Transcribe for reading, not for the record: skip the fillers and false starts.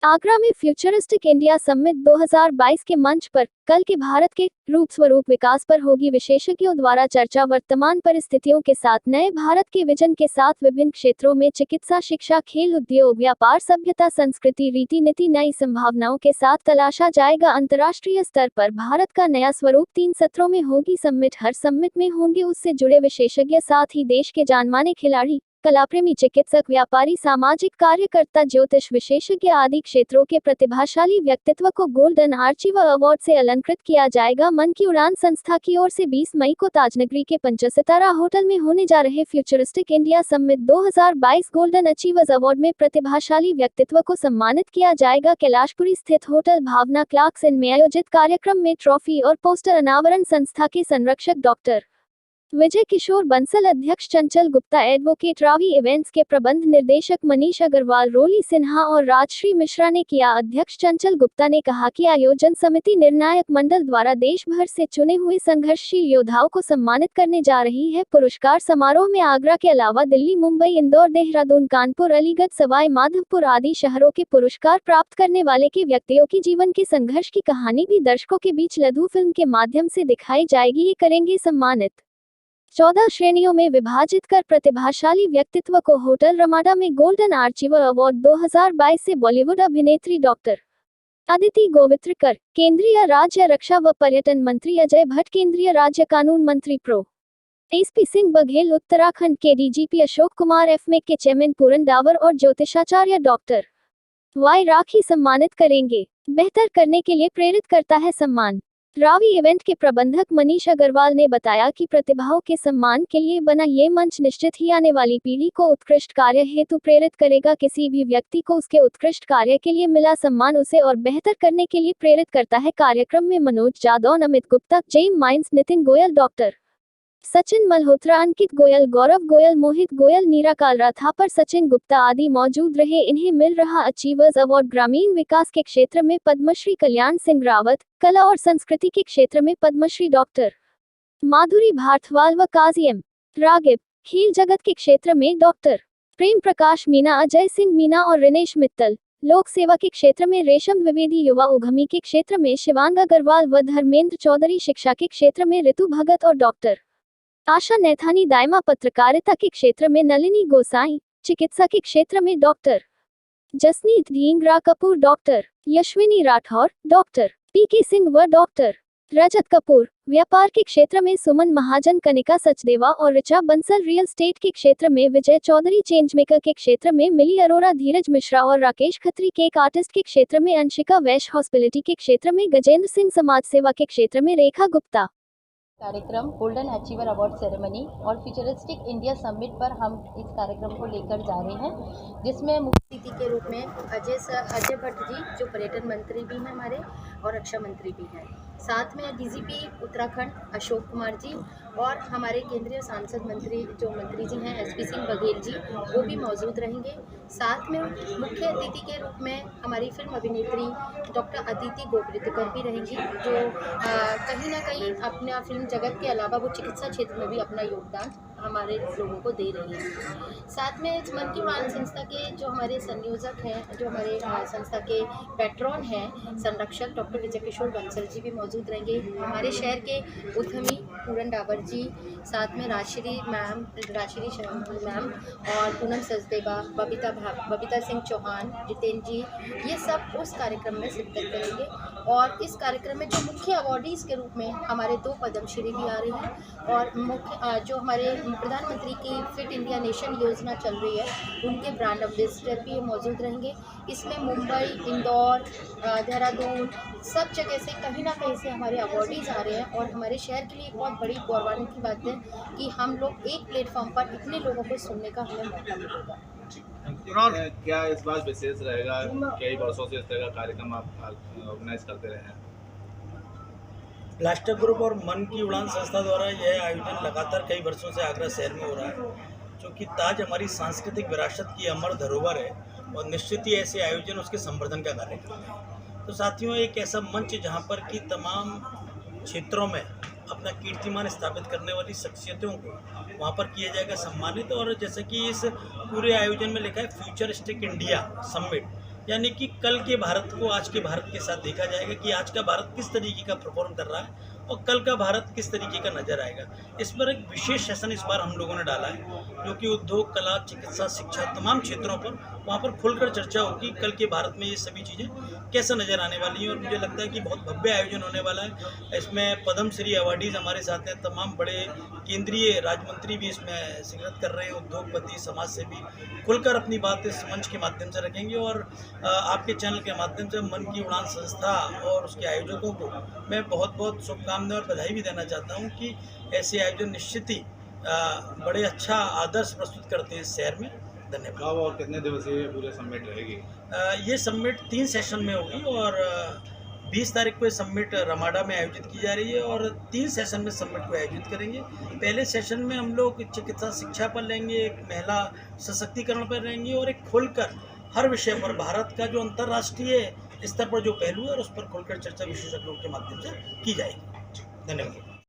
आगरा में futuristic India summit 2022 के मंच पर कल के भारत के रूप स्वरूप विकास पर होगी विशेषज्ञों द्वारा चर्चा। वर्तमान परिस्थितियों के साथ नए भारत के विजन के साथ विभिन्न क्षेत्रों में चिकित्सा, शिक्षा, खेल, उद्योग, व्यापार, सभ्यता, संस्कृति, रीति नीति नई संभावनाओं के साथ तलाशा जाएगा अंतर्राष्ट्रीय स्तर पर भारत का नया स्वरूप। 3 सत्रों में होगी समिट। हर समिट में होंगे उससे जुड़े विशेषज्ञ, साथ ही देश के जानमाने खिलाड़ी, कलाप्रेमी, चिकित्सक, व्यापारी, सामाजिक कार्यकर्ता, ज्योतिष विशेषज्ञ आदि क्षेत्रों के प्रतिभाशाली व्यक्तित्व को गोल्डन आर्चिवर अवार्ड से अलंकृत किया जाएगा। मन की उड़ान संस्था की ओर से 20 मई को ताजनगरी के 5 सितारा होटल में होने जा रहे futuristic India summit 2022 golden achievers award में प्रतिभाशाली व्यक्तित्व को सम्मानित किया जाएगा। कैलाशपुरी स्थित होटल भावना क्लार्क्स इन में आयोजित कार्यक्रम में ट्रॉफी और पोस्टर अनावरण संस्था के संरक्षक डॉक्टर विजय किशोर बंसल, अध्यक्ष चंचल गुप्ता, एडवोकेट रावी, इवेंट्स के प्रबंध निर्देशक मनीष अग्रवाल, रोली सिन्हा और राजश्री मिश्रा ने किया। अध्यक्ष चंचल गुप्ता ने कहा कि आयोजन समिति निर्णायक मंडल द्वारा देश भर से चुने हुए संघर्षशील योद्धाओं को सम्मानित करने जा रही है। पुरस्कार समारोह में आगरा के अलावा दिल्ली, मुंबई, इंदौर, देहरादून, कानपुर, अलीगढ़, सवाई माधवपुर आदि शहरों के पुरस्कार प्राप्त करने वाले के व्यक्तियों की जीवन के संघर्ष की कहानी भी दर्शकों के बीच लघु फिल्म के माध्यम से दिखाई जाएगी। ये करेंगे सम्मानित 14 श्रेणियों में विभाजित कर प्रतिभाशाली व्यक्तित्व को होटल रमाडा में गोल्डन आर्चिवर अवार्ड 2022 से बॉलीवुड अभिनेत्री डॉक्टर अदिति गोवित्रिकर, केंद्रीय राज्य रक्षा व पर्यटन मंत्री अजय भट्ट, केंद्रीय राज्य कानून मंत्री प्रो एसपी सिंह बघेल, उत्तराखंड के डीजीपी अशोक कुमार, एफमेक के चेयरमैन पूरन डावर और ज्योतिषाचार्य डॉक्टर वाई राखी सम्मानित करेंगे। बेहतर करने के लिए प्रेरित करता है सम्मान। रावी इवेंट के प्रबंधक मनीष अग्रवाल ने बताया कि प्रतिभाओं के सम्मान के लिए बना ये मंच निश्चित ही आने वाली पीढ़ी को उत्कृष्ट कार्य हेतु प्रेरित करेगा। किसी भी व्यक्ति को उसके उत्कृष्ट कार्य के लिए मिला सम्मान उसे और बेहतर करने के लिए प्रेरित करता है। कार्यक्रम में Manoj Jadaun, Amit Gupta, Gem Mines, Nitin Goyal, doctor Sachin Malhotra, Ankit Goyal, Gaurav Goyal, Mohit Goyal, Neera Kalra Thapar, Sachin Gupta आदि मौजूद रहे। इन्हें मिल रहा अचीवर्स अवार्ड ग्रामीण विकास के क्षेत्र में पद्मश्री कल्याण सिंह रावत, कला और संस्कृति के क्षेत्र में पद्मश्री डॉक्टर माधुरी भारद्वाज व काजी एम रागिब, खेल जगत के क्षेत्र में डॉक्टर प्रेम प्रकाश मीना, अजय सिंह मीना और रिनेश मित्तल, लोक सेवा के क्षेत्र में रेशम द्विवेदी, युवा उद्यमी के क्षेत्र में शिवांग अग्रवाल व धर्मेंद्र चौधरी, शिक्षा के क्षेत्र में ऋतु भगत और डॉक्टर आशा नैथानी, दायमा पत्रकारिता के क्षेत्र में नलिनी गोसाई, चिकित्सा के क्षेत्र में doctor Jasneet Dhingra Kapoor, doctor Yashwini Rathore, doctor PK Singh व डॉक्टर रजत कपूर, व्यापार के क्षेत्र में सुमन महाजन, कनिका सचदेवा और ऋचा बंसल, रियल स्टेट के क्षेत्र में विजय चौधरी, चेंजमेकर के क्षेत्र में मिली अरोरा, धीरज मिश्रा और राकेश खत्री, केक आर्टिस्ट के क्षेत्र में अंशिका वैश्य, हॉस्पिटलिटी के क्षेत्र में गजेंद्र सिंह, समाज सेवा के क्षेत्र में रेखा गुप्ता। कार्यक्रम गोल्डन अचीवर अवार्ड सेरेमनी और फ्यूचरिस्टिक इंडिया समिट पर हम इस कार्यक्रम को लेकर जा रहे हैं, जिसमें मुख्य अतिथि के रूप में अजय भट्ट जी, जो पर्यटन मंत्री भी हैं हमारे और रक्षा मंत्री भी हैं, साथ में डीजीपी उत्तराखंड अशोक कुमार जी और हमारे केंद्रीय सांसद मंत्री जो मंत्री जी हैं एसपी सिंह बघेल जी, वो भी मौजूद रहेंगे। साथ में मुख्य अतिथि के रूप में हमारी फिल्म अभिनेत्री डॉक्टर अदिति गोवित्रिकर भी रहेंगी, जो कहीं ना कहीं अपना फिल्म जगत के अलावा वो चिकित्सा क्षेत्र में भी अपना योगदान हमारे लोगों को दे रही हैं। साथ में मन की उड़ान संस्था के जो हमारे संयोजक हैं, जो हमारे संस्था के पैट्रॉन हैं, संरक्षक डॉक्टर विजय किशोर बंसल जी भी मौजूद रहेंगे। हमारे शहर के उद्यमी पूरन डावर जी, साथ में राजश्री मैम और पूनम सचदेवा, बबीता सिंह चौहान, जितेंद्र जी, ये सब उस कार्यक्रम में शिरकत करेंगे। और इस कार्यक्रम में जो मुख्य अवार्डीज़ के रूप में हमारे 2 पद्मश्री भी आ रही हैं और मुख्य जो हमारे प्रधानमंत्री की फिट इंडिया नेशन योजना चल रही है, उनके ब्रांड एम्बेसडर भी मौजूद रहेंगे। इसमें मुंबई, इंदौर, देहरादून, सब जगह से कहीं ना कहीं से हमारे अवार्डीज़ आ रहे हैं और हमारे शहर के लिए बहुत बड़ी गौरवान्वित की बात है कि हम लोग एक प्लेटफॉर्म पर इतने लोगों को सुनने का हमें मौका मिलेगा। क्या इस बार विशेष रहेगा? कई वर्षों से इस तरह का कार्यक्रम आप ऑर्गेनाइज करते रहे हैं। प्लास्टर ग्रुप और मन की उड़ान संस्था द्वारा यह आयोजन लगातार कई वर्षों से आगरा शहर में हो रहा है, जो कि ताज हमारी सांस्कृतिक विरासत की अमर धरोहर है और निश्चित ही ऐसे आयोजन उसके संवर्धन का कार्य करते हैं। तो साथियों, एक ऐसा मंच जहां पर कि तमाम क्षेत्रों में अपना कीर्तिमान स्थापित करने वाली शख्सियतों को वहां पर किया जाएगा सम्मानित। और जैसे कि इस पूरे आयोजन में लिखा है फ्यूचरिस्टिक इंडिया समिट, यानी कि कल के भारत को आज के भारत के साथ देखा जाएगा कि आज का भारत किस तरीके का परफॉर्म कर रहा है और कल का भारत किस तरीके का नजर आएगा। इस पर एक विशेष सेशन इस बार हम लोगों ने डाला है, जो कि उद्योग, कला, चिकित्सा, शिक्षा, तमाम क्षेत्रों पर वहाँ पर खुलकर चर्चा होगी कल के भारत में ये सभी चीज़ें कैसे नज़र आने वाली हैं। और मुझे लगता है कि बहुत भव्य आयोजन होने वाला है। इसमें पद्मश्री अवार्डीज़ हमारे साथ हैं, तमाम बड़े केंद्रीय राज्य मंत्री भी इसमें शिरकत कर रहे हैं, उद्योगपति, समाज से भी खुलकर अपनी बात इस मंच के माध्यम से रखेंगे। और आपके चैनल के माध्यम से मन की उड़ान संस्था और उसके आयोजकों को मैं बहुत बहुत शुभकामनाएं और बधाई भी देना चाहता हूं कि ऐसे आयोजन निश्चित ही बड़े अच्छा आदर्श प्रस्तुत करते हैं इस शहर में। धन्यवाद। कब और कितने दिवसीय पूरे समिट रहेगी? ये समिट 3 सेशन में होगी और 20 तारीख को ये समिट रमाडा में आयोजित की जा रही है और 3 सेशन में समिट को आयोजित करेंगे। पहले सेशन में हम लोग चिकित्सा शिक्षा पर लेंगे, एक महिला सशक्तिकरण पर रहेंगे और एक खुलकर हर विषय पर भारत का जो अंतर्राष्ट्रीय स्तर पर जो पहलू है और उस पर खुलकर चर्चा विशेषज्ञों के माध्यम से की जाएगी। धन्यवाद।